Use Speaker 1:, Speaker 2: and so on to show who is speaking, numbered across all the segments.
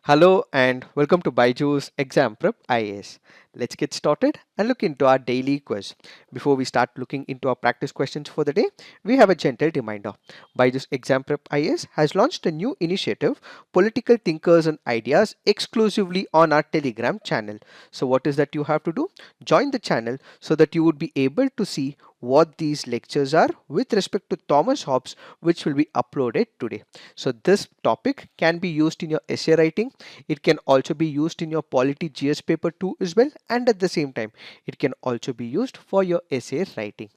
Speaker 1: Hello and welcome to BYJU'S Exam Prep IAS. Let's get started and look into our daily quiz. Before we start looking into our practice questions for the day, we have a gentle reminder. BYJU'S Exam Prep IAS has launched a new initiative, Political Thinkers and Ideas, exclusively on our Telegram channel. So what is that you have to do? Join the channel so that you would be able to see what these lectures are with respect to Thomas Hobbes, which will be uploaded today. So this topic can be used in your essay writing. It can also be used in your polity GS paper 2 as well, and at the same time it can also be used for your essay writing.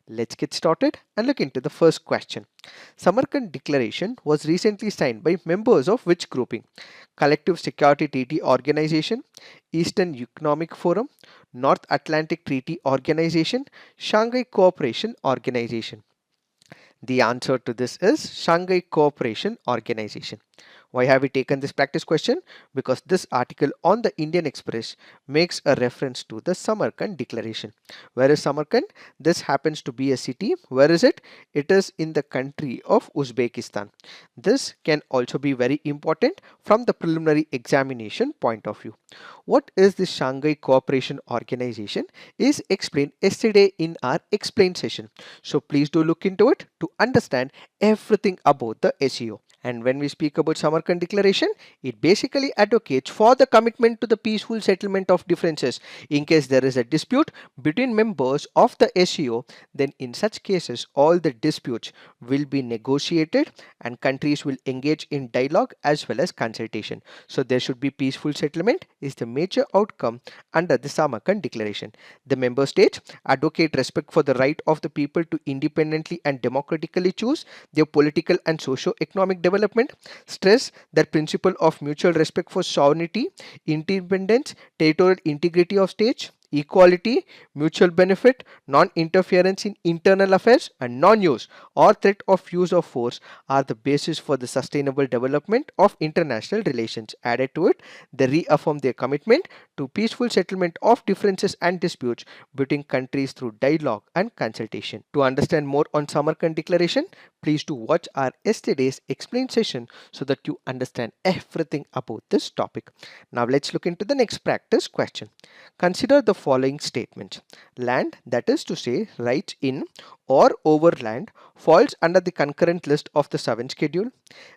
Speaker 1: Let's get started and look into the first question. Samarkand Declaration was recently signed by members of which grouping? Collective Security Treaty Organization, Eastern Economic Forum, North Atlantic Treaty Organization, Shanghai Cooperation Organization. The answer to this is Shanghai Cooperation Organization. Why have we taken this practice question? Because this article on the Indian Express makes a reference to the Samarkand Declaration. Where is Samarkand? This happens to be a city. Where is it? It is in the country of Uzbekistan. This can also be very important from the preliminary examination point of view. What is the Shanghai Cooperation Organization is explained yesterday in our explain session. So please do look into it to understand everything about the SEO. And when we speak about Samarkand Declaration, it basically advocates for the commitment to the peaceful settlement of differences. In case there is a dispute between members of the SEO, then in such cases, all the disputes will be negotiated and countries will engage in dialogue as well as consultation. So there should be peaceful settlement is the major outcome under the Samarkand Declaration. The member states advocate respect for the right of the people to independently and democratically choose their political and socio-economic development, stress that principle of mutual respect for sovereignty, independence, territorial integrity of states, equality, mutual benefit, non-interference in internal affairs, and non-use or threat of use of force are the basis for the sustainable development of international relations. Added to it, they reaffirm their commitment to peaceful settlement of differences and disputes between countries through dialogue and consultation. To understand more on Samarkand Declaration, please do watch our yesterday's explain session so that you understand everything about this topic. Now let's look into the next practice question. Consider the following statements. Land, that is to say rights in or over land, falls under the concurrent list of the 7th schedule.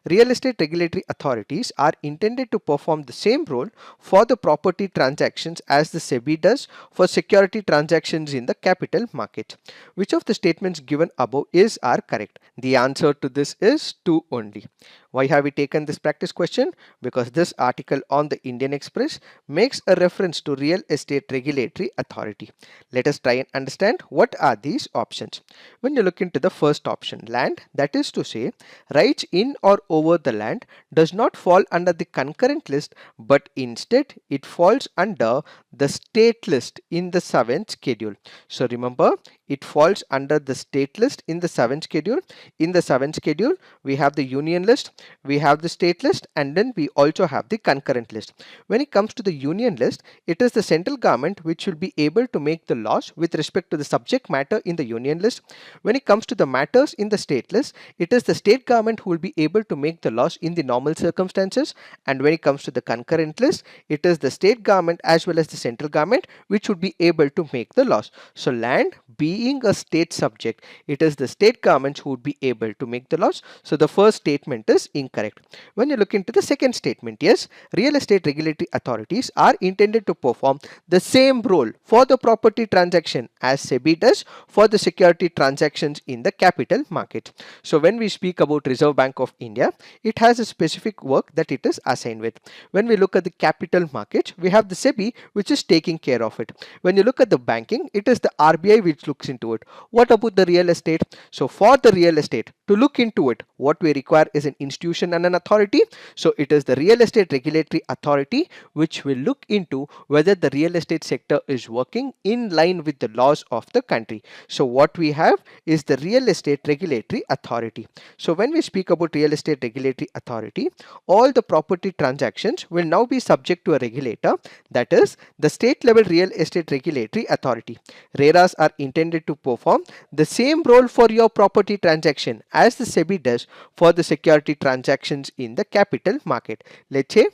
Speaker 1: Real estate regulatory authorities are intended to perform the same role for the property transactions as the SEBI does for security transactions in the capital market. Which of the statements given above are correct? The answer to this is 2 only. Why have we taken this practice question? Because this article on the Indian Express makes a reference to Real Estate Regulatory Authority. Let us try and understand what are these options. When you look into the first option, land, that is to say rights in or over the land, does not fall under the concurrent list, but instead it falls under the state list in the 7th schedule. So remember, it falls under the state list in the 7th schedule. In the 7th schedule, we have the union list, we have the state list, and then we also have the concurrent list. When it comes to the union list, it is the central government which will be able to make the laws with respect to the subject matter in the union list. When it comes to the matters in the state list, it is the state government who will be able to make the laws in the normal circumstances. And when it comes to the concurrent list, it is the state government as well as the central government which would be able to make the laws. So land being a state subject, it is the state governments who would be able to make the laws. So the first statement is incorrect. When you look into the second statement, yes, real estate regulatory authorities are intended to perform the same role for the property transaction as SEBI does for the security transactions in the capital market. So when we speak about Reserve Bank of India, it has a specific work that it is assigned with. When we look at the capital market, we have the SEBI which is taking care of it. When you look at the banking, it is the RBI which looks into it. What about the real estate? So for the real estate, to look into it, what we require is an institution and an authority. So it is the Real Estate Regulatory Authority which will look into whether the real estate sector is working in line with the laws of the country. So what we have is the Real Estate Regulatory Authority. So when we speak about Real Estate Regulatory Authority, all the property transactions will now be subject to a regulator, that is the state level Real Estate Regulatory Authority. RERAs are intended to perform the same role for your property transaction as the SEBI does for the security transactions in the capital market. Let's say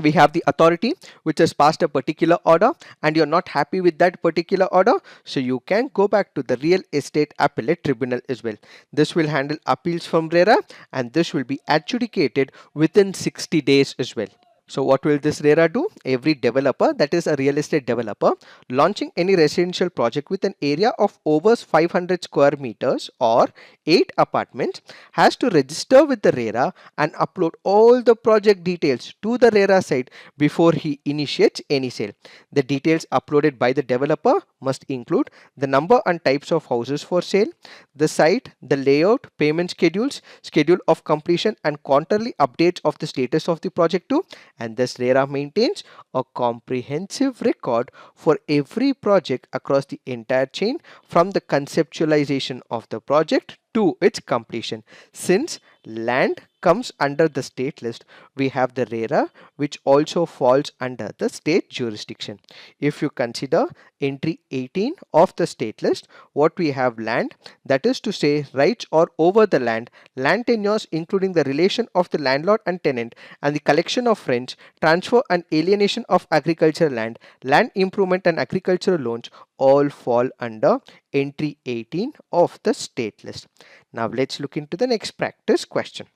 Speaker 1: we have the authority which has passed a particular order and you're not happy with that particular order, so you can go back to the real estate appellate tribunal as well. This will handle appeals from RERA and this will be adjudicated within 60 days as well. So what will this RERA do? Every developer, that is a real estate developer, launching any residential project with an area of over 500 square meters or 8 apartments has to register with the RERA and upload all the project details to the RERA site before he initiates any sale. The details uploaded by the developer must include the number and types of houses for sale, the site, the layout, payment schedules, schedule of completion and quarterly updates of the status of the project too. And this RERA maintains a comprehensive record for every project across the entire chain from the conceptualization of the project to its completion. Since land comes under the state list, we have the RERA which also falls under the state jurisdiction. If you consider entry 18 of the state list, what we have land, that is to say rights or over the land, land tenures including the relation of the landlord and tenant and the collection of rents, transfer and alienation of agricultural land, land improvement and agricultural loans all fall under entry 18 of the state list. Now let's look into the next practice question.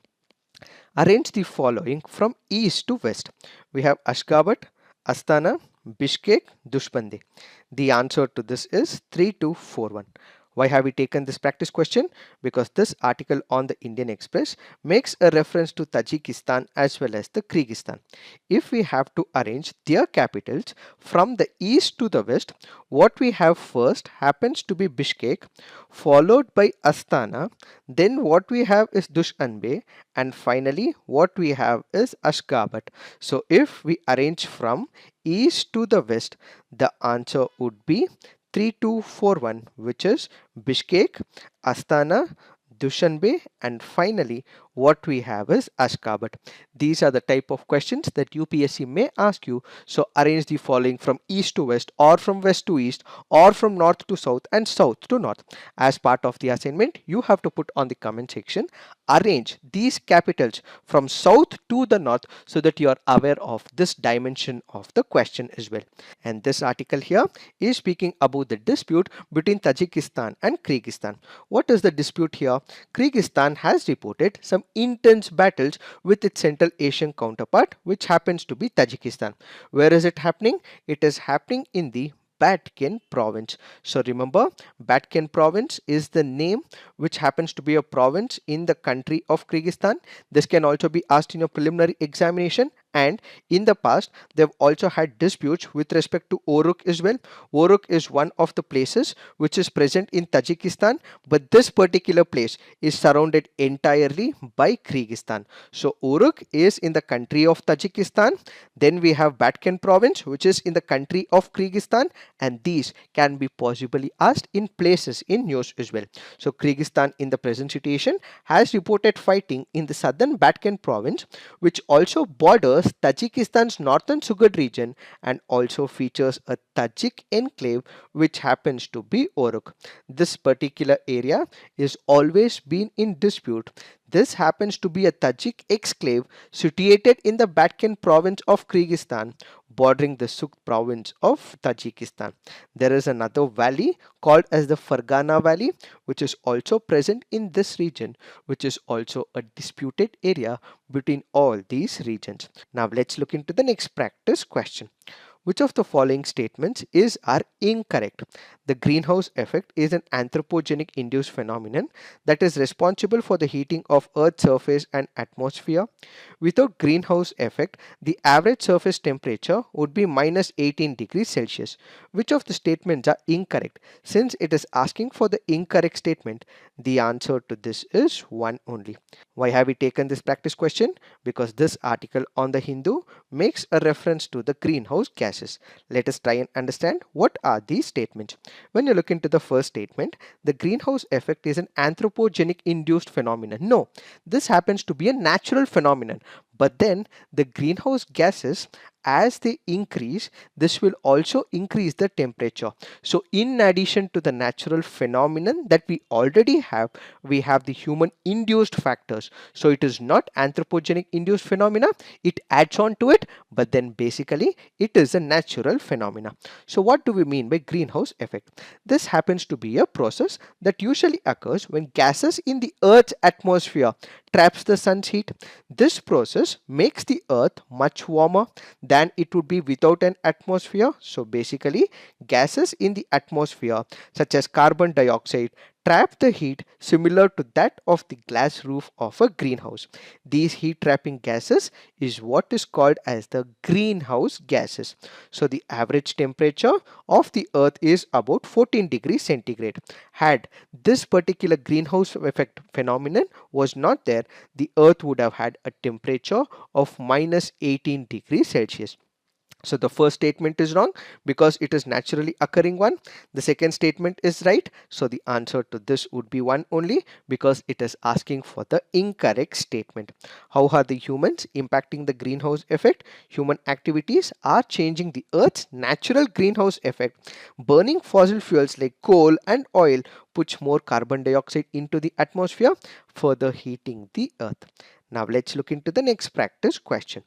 Speaker 1: Arrange the following from east to west. We have Ashgabat, Astana, Bishkek, Dushbande. The answer to this is 3241. Why have we taken this practice question? Because this article on the Indian Express makes a reference to Tajikistan as well as the Kyrgyzstan. If we have to arrange their capitals from the east to the west, what we have first happens to be Bishkek, followed by Astana, then what we have is Dushanbe, and finally what we have is Ashgabat. So if we arrange from east to the west, the answer would be 3241, which is Bishkek, Astana, Dushanbe, and finally what we have is Ashgabat. These are the type of questions that UPSC may ask you. So arrange the following from east to west or from west to east or from north to south and south to north. As part of the assignment, you have to put on the comment section, arrange these capitals from south to the north so that you are aware of this dimension of the question as well. And this article here is speaking about the dispute between Tajikistan and Kyrgyzstan. What is the dispute here? Kyrgyzstan has reported some intense battles with its Central Asian counterpart, which happens to be Tajikistan. Where is it happening? It is happening in the Batken province. So remember, Batken province is the name which happens to be a province in the country of Kyrgyzstan. This can also be asked in your preliminary examination. And in the past, they've also had disputes with respect to Oruk as well. Oruk is one of the places which is present in Tajikistan, but this particular place is surrounded entirely by Kyrgyzstan. So Oruk is in the country of Tajikistan. Then we have Batken province, which is in the country of Kyrgyzstan, and these can be possibly asked in places in news as well. So Kyrgyzstan in the present situation has reported fighting in the southern Batken province, which also borders Tajikistan's northern Sugar region and also features a Tajik enclave which happens to be Oruk. This particular area is always been in dispute. This happens to be a Tajik exclave situated in the Batken province of Kyrgyzstan, bordering the Suk province of Tajikistan. There is another valley called as the Fergana Valley, which is also present in this region, which is also a disputed area between all these regions. Now let's look into the next practice question. Which of the following statements are incorrect? The greenhouse effect is an anthropogenic induced phenomenon that is responsible for the heating of Earth's surface and atmosphere. Without greenhouse effect, the average surface temperature would be minus 18 degrees Celsius. Which of the statements are incorrect? Since it is asking for the incorrect statement, the answer to this is one only. Why have we taken this practice question? Because this article on the Hindu makes a reference to the greenhouse gases. Let us try and understand what are these statements. When you look into the first statement, the greenhouse effect is an anthropogenic induced phenomenon. No, this happens to be a natural phenomenon. But then the greenhouse gases, as they increase, this will also increase the temperature. So in addition to the natural phenomenon that we already have, we have the human induced factors. So it is not anthropogenic induced phenomena, it adds on to it, but then basically it is a natural phenomena. So what do we mean by greenhouse effect? This happens to be a process that usually occurs when gases in the Earth's atmosphere traps the sun's heat. This process makes the Earth much warmer than it would be without an atmosphere. So basically, gases in the atmosphere such as carbon dioxide trap the heat similar to that of the glass roof of a greenhouse. These heat trapping gases is what is called as the greenhouse gases. So the average temperature of the Earth is about 14 degrees centigrade. Had this particular greenhouse effect phenomenon was not there, the Earth would have had a temperature of minus 18 degrees Celsius. So the first statement is wrong because it is naturally occurring one. The second statement is right. So the answer to this would be one only because it is asking for the incorrect statement. How are the humans impacting the greenhouse effect? Human activities are changing the Earth's natural greenhouse effect. Burning fossil fuels like coal and oil puts more carbon dioxide into the atmosphere, further heating the Earth. Now let's look into the next practice question.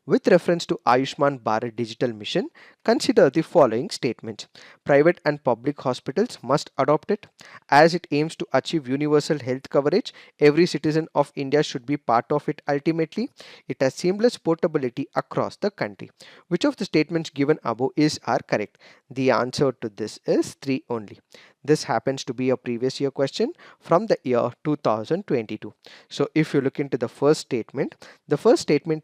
Speaker 1: With reference to Ayushman Bharat digital mission, consider the following statements. Private and public hospitals must adopt it. As it aims to achieve universal health coverage, every citizen of India should be part of it ultimately. It has seamless portability across the country. Which of the statements given above are correct? The answer to this is 3 only. This happens to be a previous year question from the year 2022. So if you look into the first statement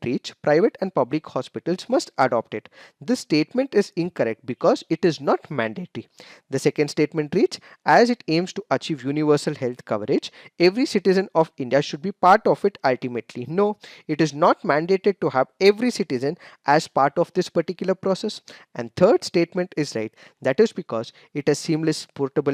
Speaker 1: reads private and public hospitals must adopt it. This statement is incorrect because it is not mandatory. The second statement reads as it aims to achieve universal health coverage, every citizen of India should be part of it ultimately. No, it is not mandated to have every citizen as part of this particular process. And third statement is right. That is because it has seamless portability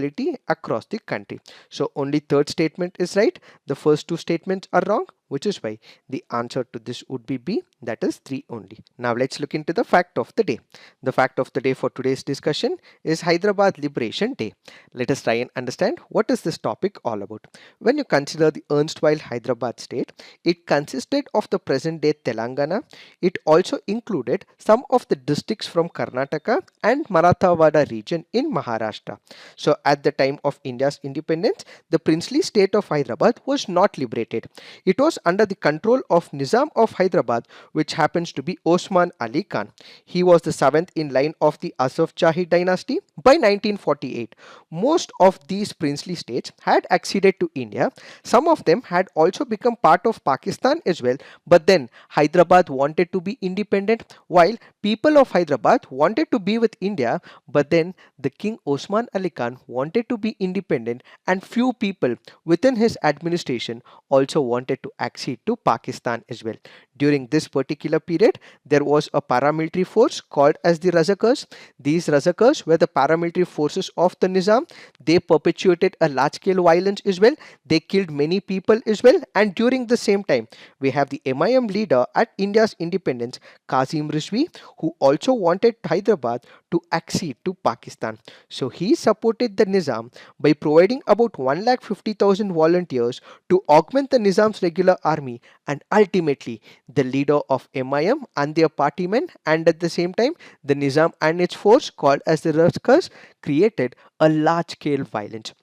Speaker 1: across the country. So only third statement is right. The first two statements are wrong, which is why the answer to this would be B, that is 3 only. Now let's look into the fact of the day. The fact of the day for today's discussion is Hyderabad Liberation Day. Let us try and understand what is this topic all about. When you consider the erstwhile Hyderabad state, it consisted of the present day Telangana. It also included some of the districts from Karnataka and Marathwada region in Maharashtra. So at the time of India's independence, the princely state of Hyderabad was not liberated. It was under the control of Nizam of Hyderabad, which happens to be Osman Ali Khan. He was the seventh in line of the Asaf Jahi dynasty. By 1948, most of these princely states had acceded to India. Some of them had also become part of Pakistan as well, but then Hyderabad wanted to be independent while people of Hyderabad wanted to be with India, but then the King Osman Ali Khan wanted to be independent and few people within his administration also wanted to accede to Pakistan as well. During this particular period, there was a paramilitary force called as the Razakars. These Razakars were the paramilitary forces of the Nizam. They perpetuated a large-scale violence as well. They killed many people as well. And during the same time, we have the MIM leader at India's independence, Qasim Rizvi, who also wanted Hyderabad to accede to Pakistan. So he supported the Nizam by providing about 1,50,000 volunteers to augment the Nizam's regular army, and ultimately the leader of MIM and their partymen, and at the same time the Nizam and its force called as the Razakars created a large scale violence.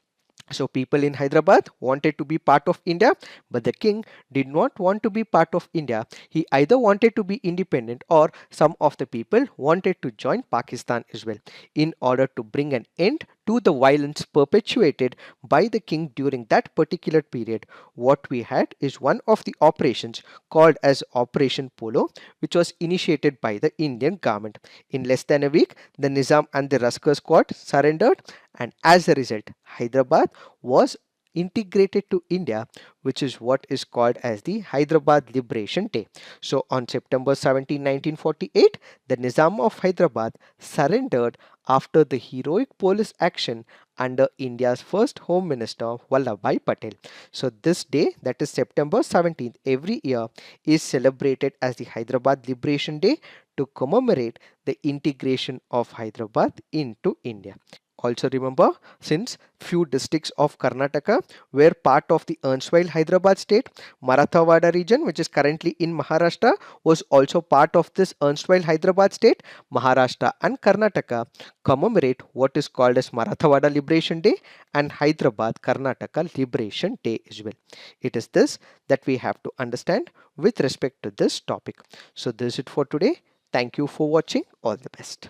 Speaker 1: So people in Hyderabad wanted to be part of India, but the king did not want to be part of India. He either wanted to be independent or some of the people wanted to join Pakistan as well. In order to bring an end to the violence perpetuated by the king during that particular period, what we had is one of the operations called as Operation Polo, which was initiated by the Indian government. In less than a week, the Nizam and the Raskar squad surrendered, and as a result, Hyderabad was integrated to India, which is what is called as the Hyderabad Liberation Day. So on September 17, 1948, the Nizam of Hyderabad surrendered after the heroic police action under India's first Home Minister Vallabhbhai Patel. So this day, that is September 17th, every year is celebrated as the Hyderabad Liberation Day to commemorate the integration of Hyderabad into India. Also remember, since few districts of Karnataka were part of the erstwhile Hyderabad state, Marathwada region, which is currently in Maharashtra, was also part of this erstwhile Hyderabad state. Maharashtra and Karnataka commemorate what is called as Marathwada Liberation Day and Hyderabad Karnataka Liberation Day as well. It is this that we have to understand with respect to this topic. So this is it for today. Thank you for watching. All the best.